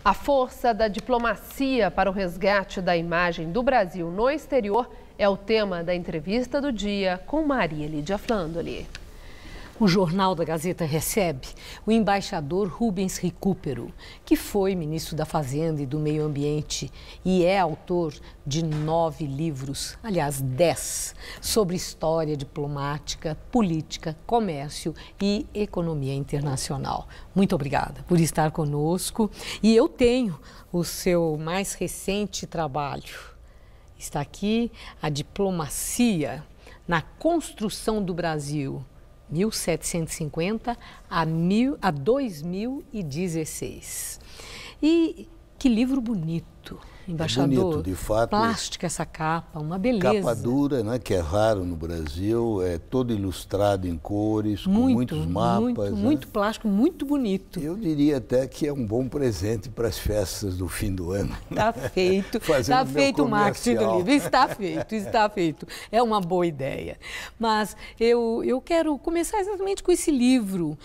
A força da diplomacia para o resgate da imagem do Brasil no exterior é o tema da entrevista do dia com Maria Lídia Flandoli. O Jornal da Gazeta recebe o embaixador Rubens Recupero, que foi ministro da Fazenda e do Meio Ambiente e é autor de 9 livros, aliás 10, sobre história diplomática, política, comércio e economia internacional. Muito obrigada por estar conosco. E eu tenho o seu mais recente trabalho. Está aqui a diplomacia na construção do Brasil, 1750 a 2016. E que livro bonito, embaixador. É bonito, de fato. Plástica essa capa, uma beleza. Capa dura, né, que é raro no Brasil, é todo ilustrado em cores, com muitos mapas. Muito plástico, muito bonito. Eu diria até que é um bom presente para as festas do fim do ano. Está feito, está feito o marketing do livro, está feito. É uma boa ideia. Mas eu quero começar exatamente com esse livro.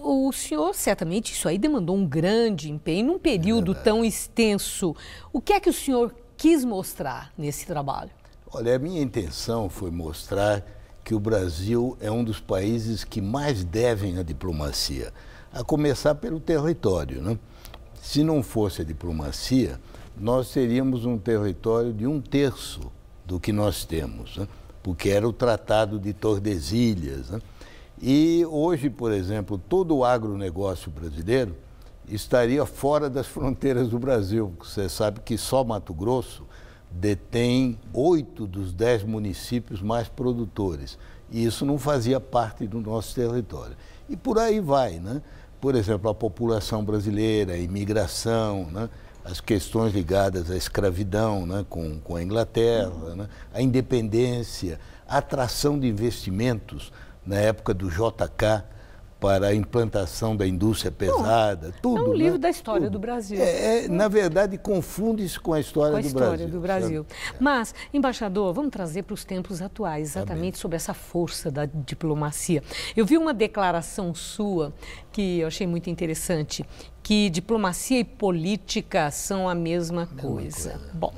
O senhor, certamente, isso aí demandou um grande empenho num período tão extenso. O que é que o senhor quis mostrar nesse trabalho? Olha, a minha intenção foi mostrar que o Brasil é um dos países que mais devem à diplomacia, a começar pelo território, né? Se não fosse a diplomacia, nós teríamos um território de 1/3 do que nós temos, né? Porque era o Tratado de Tordesilhas, né? E hoje, por exemplo, todo o agronegócio brasileiro estaria fora das fronteiras do Brasil. Você sabe que só Mato Grosso detém 8 dos 10 municípios mais produtores. E isso não fazia parte do nosso território. E por aí vai, né? Por exemplo, a população brasileira, a imigração, né? As questões ligadas à escravidão, né? com a Inglaterra, né? A independência, a atração de investimentos na época do JK para a implantação da indústria pesada, tudo. É um livro, né? da história tudo. do Brasil. Na verdade, confunde-se com a história do Brasil. Mas, embaixador, vamos trazer para os tempos atuais, exatamente sobre essa força da diplomacia. Eu vi uma declaração sua que eu achei muito interessante, que diplomacia e política são a mesma coisa. Bom,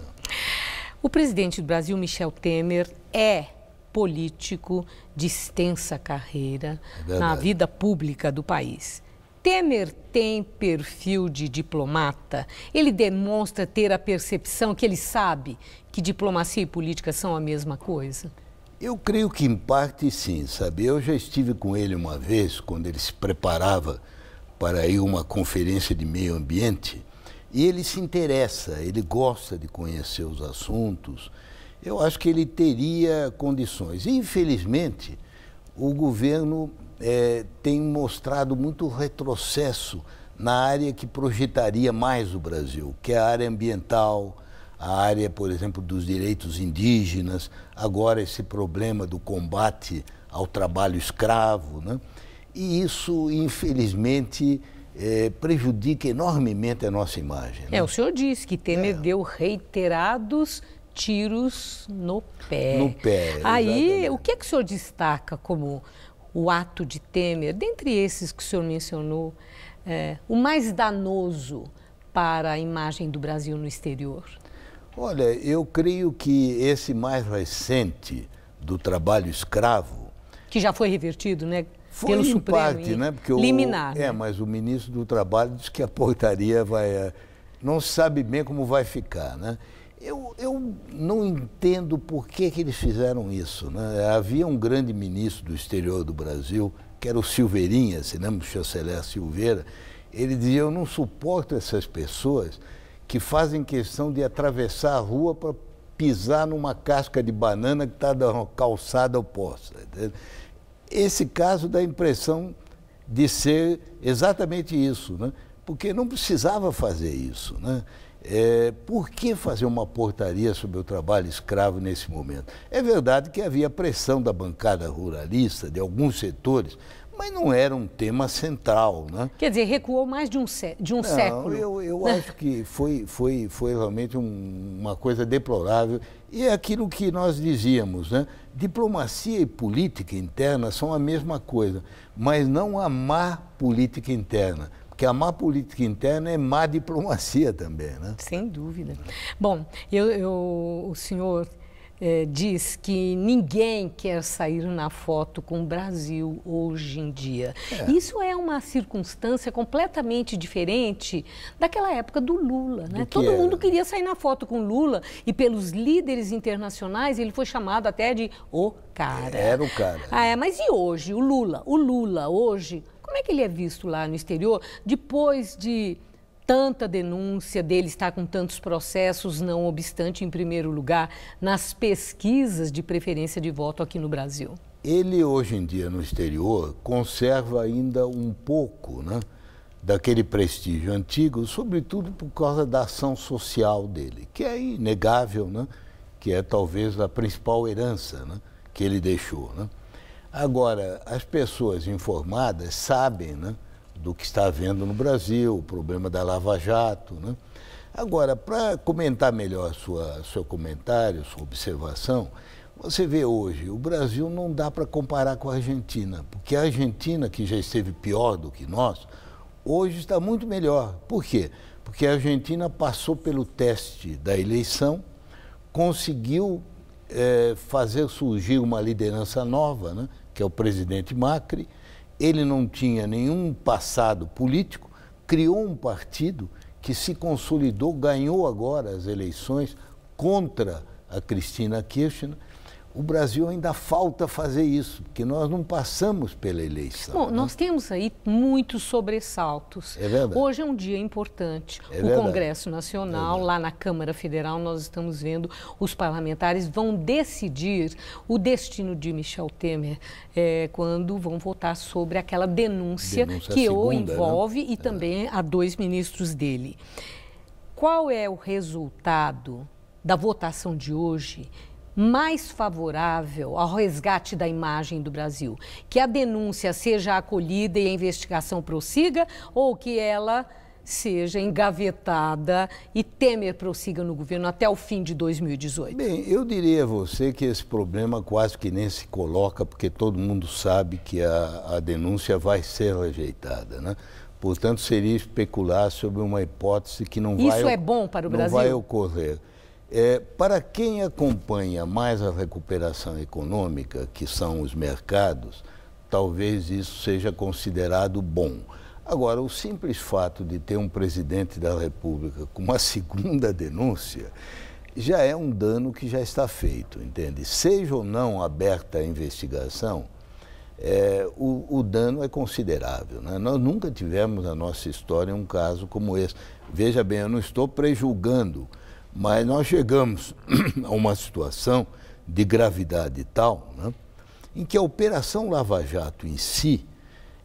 o presidente do Brasil, Michel Temer, é político de extensa carreira na vida pública do país. Temer tem perfil de diplomata? Ele demonstra ter a percepção que ele sabe que diplomacia e política são a mesma coisa? Eu creio que em parte sim, sabe? Eu já estive com ele uma vez, quando ele se preparava para ir a uma conferência de meio ambiente, e ele se interessa, ele gosta de conhecer os assuntos. Eu acho que ele teria condições. Infelizmente, o governo tem mostrado muito retrocesso na área que projetaria mais o Brasil, que é a área ambiental, a área, por exemplo, dos direitos indígenas, agora esse problema do combate ao trabalho escravo, né? E isso, infelizmente, prejudica enormemente a nossa imagem, né? O senhor disse que Temer deu reiterados tiros no pé. No pé, Aí, exatamente. o que é que o senhor destaca como o ato de Temer, dentre esses que o senhor mencionou, o mais danoso para a imagem do Brasil no exterior? Olha, eu creio que esse mais recente do trabalho escravo... Que já foi revertido, né? Foi pelo em Supremo, parte, né? Porque liminar. Né? Mas o ministro do Trabalho diz que a portaria vai... não se sabe bem como vai ficar, né? Eu não entendo por que eles fizeram isso, né? Havia um grande ministro do exterior do Brasil, que era o Silveirinha, se lembra, o chanceler Silveira. Ele dizia: eu não suporto essas pessoas que fazem questão de atravessar a rua para pisar numa casca de banana que está da calçada oposta. Esse caso dá a impressão de ser exatamente isso, né? Porque não precisava fazer isso, né? Por que fazer uma portaria sobre o trabalho escravo nesse momento? É verdade que havia pressão da bancada ruralista, de alguns setores, mas não era um tema central, né? Quer dizer, recuou mais de um século. Eu acho que foi realmente uma coisa deplorável. E é aquilo que nós dizíamos, né? Diplomacia e política interna são a mesma coisa, mas não a má política interna. porque a má política interna é má diplomacia também, né? Sem dúvida. Bom, o senhor diz que ninguém quer sair na foto com o Brasil hoje em dia. Isso é uma circunstância completamente diferente daquela época do Lula, né? Todo mundo queria sair na foto com o Lula e pelos líderes internacionais ele foi chamado até de o cara. Era o cara. Mas e hoje, o Lula? O Lula hoje, como é que ele é visto lá no exterior depois de tanta denúncia dele estar com tantos processos, não obstante, em primeiro lugar, nas pesquisas de preferência de voto aqui no Brasil? Ele, hoje em dia, no exterior, conserva ainda um pouco, né, daquele prestígio antigo, sobretudo por causa da ação social dele, que é inegável, né, que é talvez a principal herança, né, que ele deixou, né? Agora, as pessoas informadas sabem, né, do que está havendo no Brasil, o problema da Lava Jato, né? Agora, para comentar melhor seu comentário, sua observação, você vê hoje, o Brasil não dá para comparar com a Argentina, porque a Argentina, que já esteve pior do que nós, hoje está muito melhor. Por quê? Porque a Argentina passou pelo teste da eleição, conseguiu fazer surgir uma liderança nova, né, que é o presidente Macri. Ele não tinha nenhum passado político, criou um partido que se consolidou, ganhou agora as eleições contra a Cristina Kirchner. O Brasil ainda falta fazer isso, porque nós não passamos pela eleição. Bom, nós temos aí muitos sobressaltos. É verdade. Hoje é um dia importante. O Congresso Nacional, lá na Câmara Federal, nós estamos vendo os parlamentares vão decidir o destino de Michel Temer quando vão votar sobre aquela denúncia que o envolve, né? E também a 2 ministros dele. Qual é o resultado da votação de hoje mais favorável ao resgate da imagem do Brasil? Que a denúncia seja acolhida e a investigação prossiga, ou que ela seja engavetada e Temer prossiga no governo até o fim de 2018? Bem, eu diria a você que esse problema quase que nem se coloca, porque todo mundo sabe que a denúncia vai ser rejeitada, né? Portanto, seria especular sobre uma hipótese que não Isso é bom para o Brasil? Não vai ocorrer. Para quem acompanha mais a recuperação econômica, que são os mercados, talvez isso seja considerado bom. Agora, o simples fato de ter um presidente da República com uma segunda denúncia já é um dano que já está feito, entende? Seja ou não aberta a investigação, o dano é considerável, né? Nós nunca tivemos na nossa história um caso como esse. Veja bem, eu não estou prejulgando, mas nós chegamos a uma situação de gravidade tal, né, em que a Operação Lava Jato em si,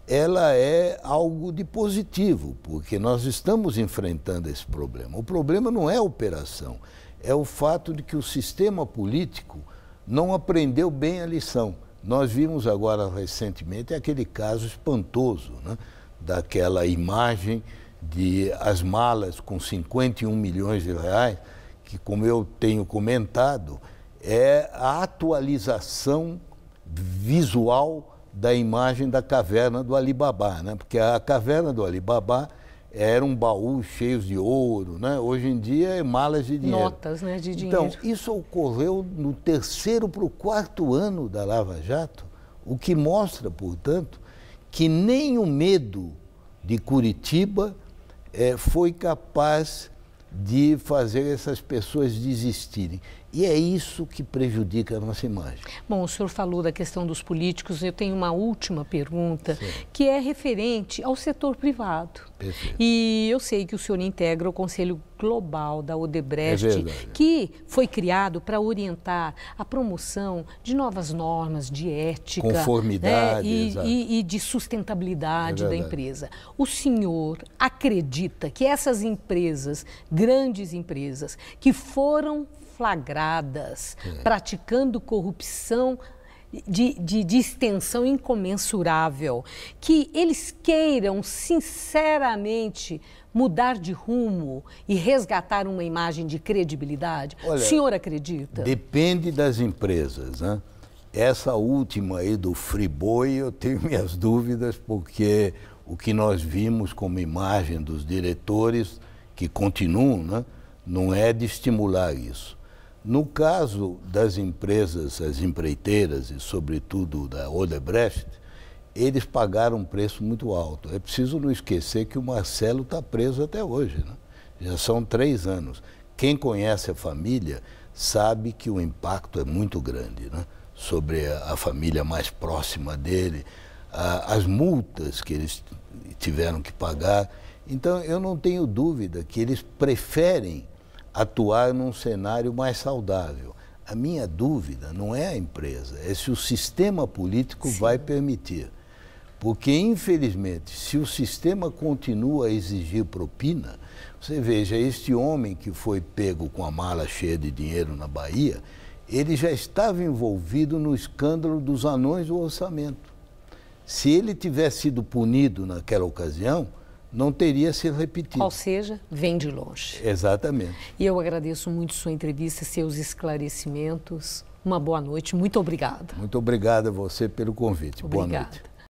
ela é algo de positivo, porque nós estamos enfrentando esse problema. O problema não é a operação, é o fato de que o sistema político não aprendeu bem a lição. Nós vimos agora recentemente aquele caso espantoso, né, daquela imagem de as malas com 51 milhões de reais, que, como eu tenho comentado, é a atualização visual da imagem da caverna do Alibaba, né? Porque a caverna do Alibaba era um baú cheio de ouro, né? Hoje em dia é malas de dinheiro. Notas, né, de dinheiro. Então, isso ocorreu no 3º para o 4º ano da Lava Jato, o que mostra, portanto, que nem o medo de Curitiba foi capaz de fazer essas pessoas desistirem. E é isso que prejudica a nossa imagem. Bom, o senhor falou da questão dos políticos, eu tenho uma última pergunta, Sim, que é referente ao setor privado. Perfeito. E eu sei que o senhor integra o Conselho Global da Odebrecht, que foi criado para orientar a promoção de novas normas de ética, conformidade, e de sustentabilidade da empresa. O senhor acredita que essas empresas, grandes empresas, que foram flagradas praticando corrupção de extensão incomensurável, que eles queiram sinceramente mudar de rumo e resgatar uma imagem de credibilidade? Olha, o senhor acredita? Depende das empresas, né? Essa última aí do Friboi, eu tenho minhas dúvidas, porque O que nós vimos como imagem dos diretores, que continuam, né, não é de estimular isso. No caso das empresas, as empreiteiras e sobretudo da Odebrecht, eles pagaram um preço muito alto. É preciso não esquecer que o Marcelo está preso até hoje, né? Já são 3 anos. Quem conhece a família sabe que o impacto é muito grande, né? Sobre a família mais próxima dele, as multas que eles tiveram que pagar. Então, eu não tenho dúvida que eles preferem atuar num cenário mais saudável. A minha dúvida não é a empresa, é se o sistema político vai permitir. Porque, infelizmente, se o sistema continua a exigir propina, você veja, este homem que foi pego com a mala cheia de dinheiro na Bahia, ele já estava envolvido no escândalo dos anões do orçamento. Se ele tivesse sido punido naquela ocasião, não teria se repetido. Ou seja, vem de longe. Exatamente. E eu agradeço muito sua entrevista, seus esclarecimentos. Uma boa noite, muito obrigada. Muito obrigado a você pelo convite. Obrigada. Boa noite.